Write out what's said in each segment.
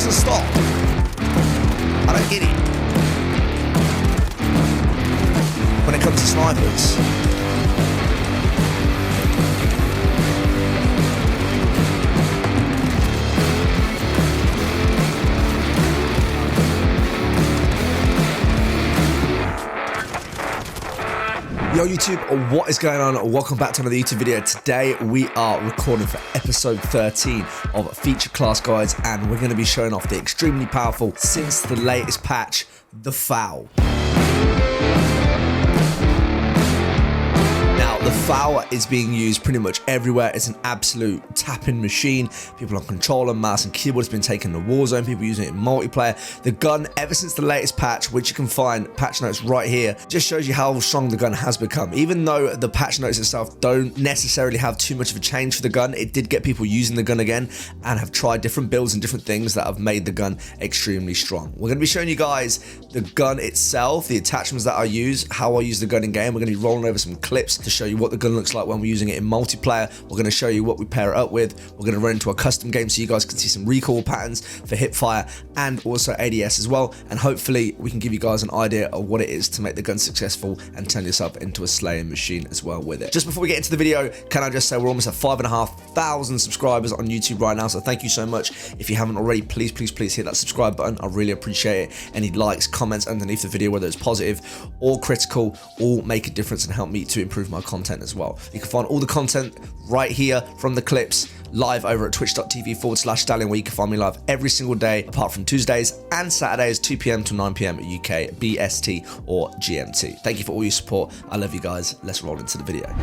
doesn't stop. I don't get it. When it comes to snipers. Yo YouTube, what is going on? Welcome back to another YouTube video. Today we are recording for episode 13 of Feature Class Guides, and we're going to be showing off the extremely powerful, since the latest patch, the FAL. The FAL is being used pretty much everywhere. It's an absolute tapping machine. People on controller, mouse and keyboard. It's been taken to Warzone. People using it in multiplayer. The gun, ever since the latest patch, which you can find patch notes right here, just shows you how strong the gun has become. Even though the patch notes itself don't necessarily have too much of a change for the gun, it did get people using the gun again and have tried different builds and different things that have made the gun extremely strong. We're going to be showing you guys the gun itself, the attachments that I use, how I use the gun in game. We're going to be rolling over some clips to show you what the gun looks like when we're using it in multiplayer. We're going to show you what we pair it up with. We're going to run into a custom game so you guys can see some recoil patterns for hip fire and also ADS as well, and hopefully we can give you guys an idea of what it is to make the gun successful and turn yourself into a slaying machine as well with it. Just before we get into the video, can I just say we're almost at 5,500 subscribers on YouTube right now, so thank you so much. If you haven't already, please hit that subscribe button. I really appreciate it. Any likes, comments underneath the video, whether it's positive or critical, all make a difference and help me to improve my content as well. You can find all the content right here from the clips live over at twitch.tv/Stallion, where you can find me live every single day apart from Tuesdays and Saturdays, 2 PM to 9 PM UK BST or GMT. Thank you for all your support. I love you guys. Let's roll into the video.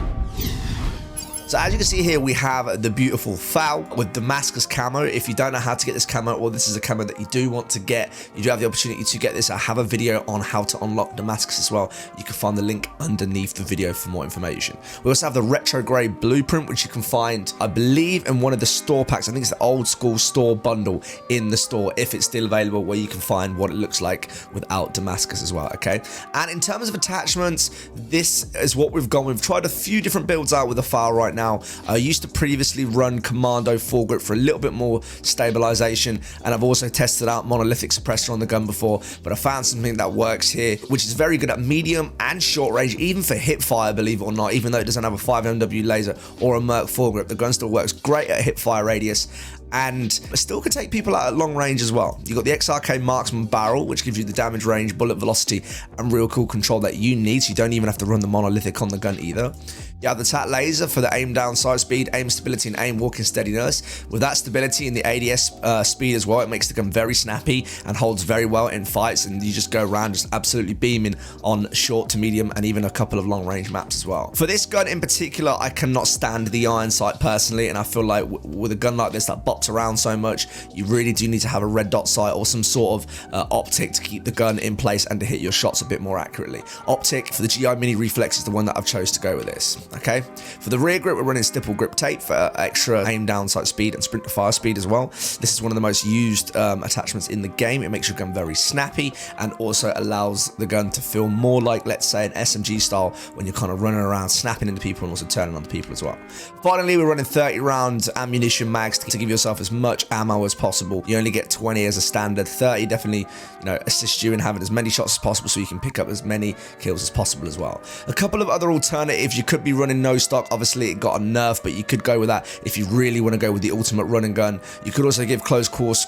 So as you can see here, we have the beautiful FAL with Damascus camo. If you don't know how to get this camo, or this is a camo that you do want to get, you do have the opportunity to get this. I have a video on how to unlock Damascus as well. You can find the link underneath the video for more information. We also have the retro grey blueprint, which you can find, I believe, in one of the store packs. I think it's the old school store bundle in the store, if it's still available, where you can find what it looks like without Damascus as well, okay? And in terms of attachments, this is what we've gone. We've tried a few different builds out with the FAL right now. I used to previously run Commando foregrip for a little bit more stabilization, and I've also tested out monolithic suppressor on the gun before, but I found something that works here, which is very good at medium and short range, even for hip fire, believe it or not. Even though it doesn't have a 5MW laser or a Merc foregrip, the gun still works great at hip fire radius, and still can take people out at long range as well. You've got the XRK Marksman barrel, which gives you the damage range, bullet velocity, and real cool control that you need, so you don't even have to run the monolithic on the gun either. You have the TAT laser for the aim down, sight speed, aim stability, and aim walking steadiness. With that stability and the ADS speed as well, it makes the gun very snappy and holds very well in fights, and you just go around just absolutely beaming on short to medium and even a couple of long range maps as well. For this gun in particular, I cannot stand the iron sight personally, and I feel like with a gun like this that bops around so much, you really do need to have a red dot sight or some sort of optic to keep the gun in place and to hit your shots a bit more accurately. Optic for the GI Mini Reflex is the one that I've chose to go with this. Okay, for the rear grip, we're running stipple grip tape for extra aim down sight speed and sprint to fire speed as well. This is one of the most used attachments in the game. It makes your gun very snappy and also allows the gun to feel more like, let's say, an SMG style when you're kind of running around snapping into people and also turning on the people as well. Finally, we're running 30 round ammunition mags to give yourself as much ammo as possible. You only get 20 as a standard. 30 definitely, assists you in having as many shots as possible, so you can pick up as many kills as possible as well. A couple of other alternatives: you could be running no stock. Obviously it got a nerf, but you could go with that if you really want to go with the ultimate running gun. You could also give close quarters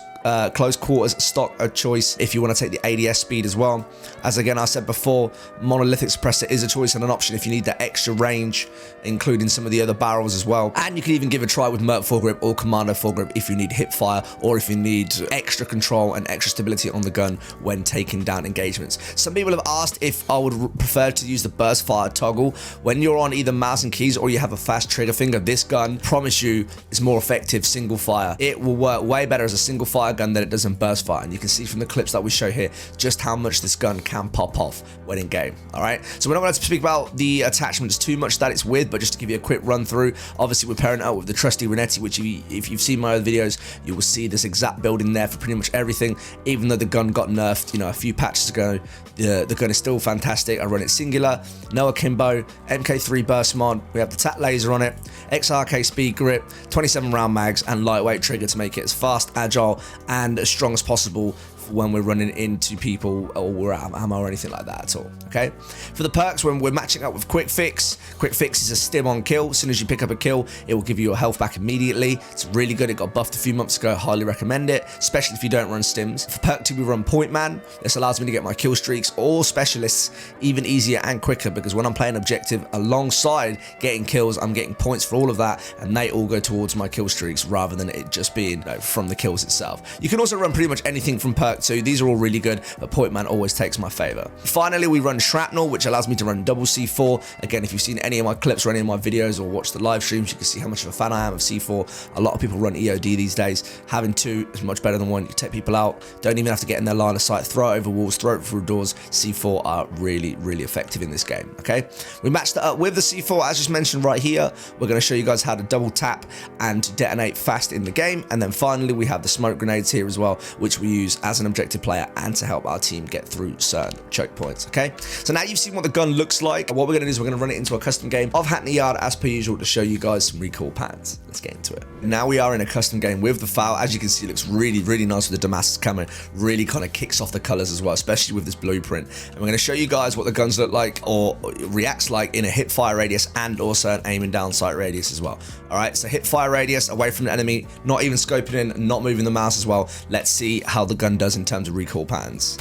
stock a choice if you want to take the ADS speed as well. As again I said before, monolithic suppressor is a choice and an option if you need that extra range, including some of the other barrels as well. And you can even give a try with Merc foregrip or Commando foregrip if you need hip fire, or if you need extra control and extra stability on the gun when taking down engagements. Some people have asked if I would prefer to use the burst fire toggle. When you're on either mouse and keys or you have a fast trigger finger, this gun, promise you, is more effective single fire. It will work way better as a single fire gun than it does in burst fire, and you can see from the clips that we show here just how much this gun can pop off when in game. All right, so we're not going to speak about the attachments too much that it's with, but just to give you a quick run through, obviously we're pairing it up with the trusty Renetti, which if you've seen my other videos, you will see this exact build in there for pretty much everything. Even though the gun got nerfed, a few patches ago, the gun is still fantastic. I run it singular, no akimbo, MK3 burst mod. We have the TAT laser on it, XRK speed grip, 27 round mags, and lightweight trigger to make it as fast, agile, and as strong as possible when we're running into people or we're out of ammo or anything like that at all, okay? For the perks, when we're matching up with Quick Fix is a stim on kill. As soon as you pick up a kill, it will give you your health back immediately. It's really good. It got buffed a few months ago. Highly recommend it, especially if you don't run stims. For perk 2, we run Point Man. This allows me to get my kill streaks or specialists even easier and quicker, because when I'm playing objective alongside getting kills, I'm getting points for all of that, and they all go towards my kill streaks rather than it just being from the kills itself. You can also run pretty much anything from perk 2. These are all really good, but Point Man always takes my favor. Finally, we run Shrapnel, which allows me to run double C4. Again, if you've seen any of my clips or any of my videos or watched the live streams, you can see how much of a fan I am of C4. A lot of people run EOD these days. Having 2 is much better than 1. You take people out, don't even have to get in their line of sight, throw it over walls, throw it through doors. C4 are really, really effective in this game, okay? We matched that up with the C4, as just mentioned right here. We're going to show you guys how to double tap and to detonate fast in the game. And then finally, we have the smoke grenades here as well, which we use as an objective player and to help our team get through certain choke points, okay? So now you've seen what the gun looks like. What we're going to do is we're going to run it into a custom game of Hackney Yard as per usual to show you guys some recoil patterns. Let's get into it. Now we are in a custom game with the FAL. As you can see, it looks really, really nice with the Damascus camo. Really kind of kicks off the colors as well, especially with this blueprint. And we're going to show you guys what the guns look like or reacts like in a hip fire radius and also an aim and down sight radius as well. All right, so hip fire radius away from the enemy, not even scoping in, not moving the mouse as well. Let's see how the gun does in terms of recoil patterns.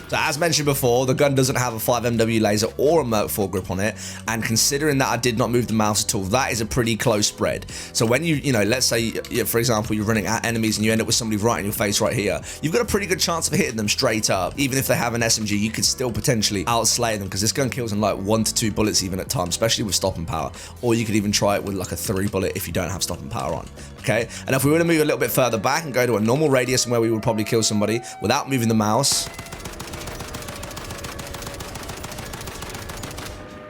So as mentioned before, the gun doesn't have a 5MW laser or a Merc foregrip on it, and considering that I did not move the mouse at all, that is a pretty close spread. So when you know, let's say, for example, you're running at enemies and you end up with somebody right in your face right here, you've got a pretty good chance of hitting them straight up. Even if they have an SMG, you could still potentially outslay them, because this gun kills in like 1 to 2 bullets even at times, especially with stopping power. Or you could even try it with like a 3 bullet if you don't have stopping power on. Okay, and if we were to move a little bit further back and go to a normal radius where we would probably kill somebody without moving the mouse.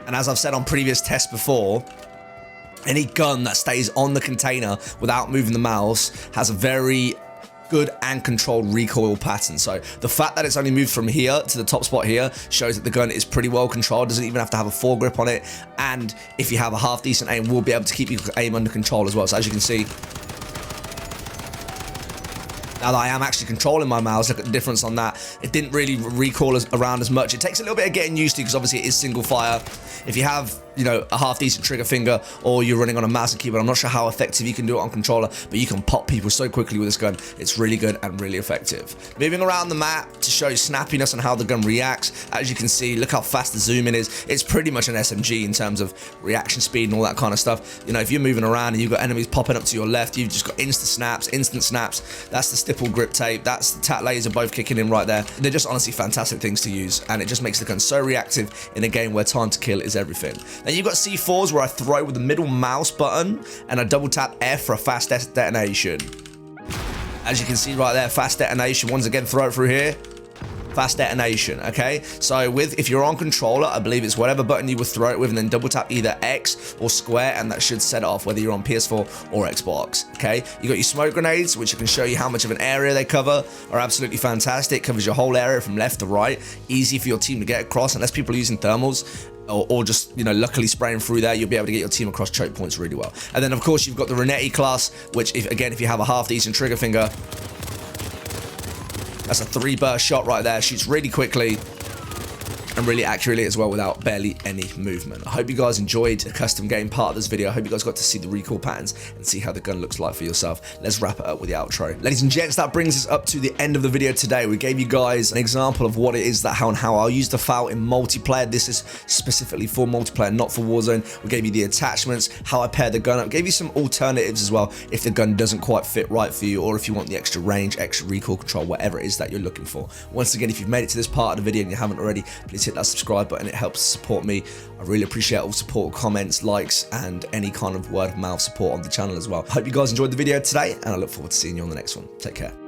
And as I've said on previous tests before, any gun that stays on the container without moving the mouse has a very good and controlled recoil pattern. So the fact that it's only moved from here to the top spot here shows that the gun is pretty well controlled, doesn't even have to have a foregrip on it. And if you have a half decent aim, we'll be able to keep your aim under control as well. So as you can see, now that I am actually controlling my mouse, look at the difference on that. It didn't really recoil around as much. It takes a little bit of getting used to, because obviously it is single fire. If you have, you know, a half decent trigger finger or you're running on a mouse and keyboard, I'm not sure how effective you can do it on controller, but you can pop people so quickly with this gun. It's really good and really effective. Moving around the map to show you snappiness and how the gun reacts. As you can see, look how fast the zoom in is. It's pretty much an SMG in terms of reaction speed and all that kind of stuff. You know, if you're moving around and you've got enemies popping up to your left, you've just got instant snaps. That's the stipple grip tape. That's the tat laser both kicking in right there. They're just honestly fantastic things to use, and it just makes the gun so reactive in a game where time to kill is everything. Then you've got C4s where I throw with the middle mouse button and I double tap F for a fast detonation. As you can see right there, fast detonation. Once again, throw it through here. Fast detonation, okay? So if you're on controller, I believe it's whatever button you would throw it with, and then double tap either X or square, and that should set it off whether you're on PS4 or Xbox, okay? You got your smoke grenades, which I can show you how much of an area they cover, are absolutely fantastic. Covers your whole area from left to right. Easy for your team to get across, unless people are using thermals. Or just, you know, luckily spraying through there, you'll be able to get your team across choke points really well. And then, of course, you've got the Renetti class, which, if you have a half-decent trigger finger, that's a 3-burst shot right there. Shoots really quickly and really accurately as well without barely any movement. I hope you guys enjoyed the custom game part of this video. I hope you guys got to see the recoil patterns and see how the gun looks like for yourself. Let's wrap it up with the outro. Ladies and gents, that brings us up to the end of the video today. We gave you guys an example of what it is that how I'll use the FAL in multiplayer. This is specifically for multiplayer, not for Warzone. We gave you the attachments, how I pair the gun up, gave you some alternatives as well if the gun doesn't quite fit right for you, or if you want the extra range, extra recoil control, whatever it is that you're looking for. Once again, if you've made it to this part of the video and you haven't already, please hit that subscribe button. It helps support me. I really appreciate all support, comments, likes, and any kind of word of mouth support on the channel as well. I hope you guys enjoyed the video today, and I look forward to seeing you on the next one. Take care.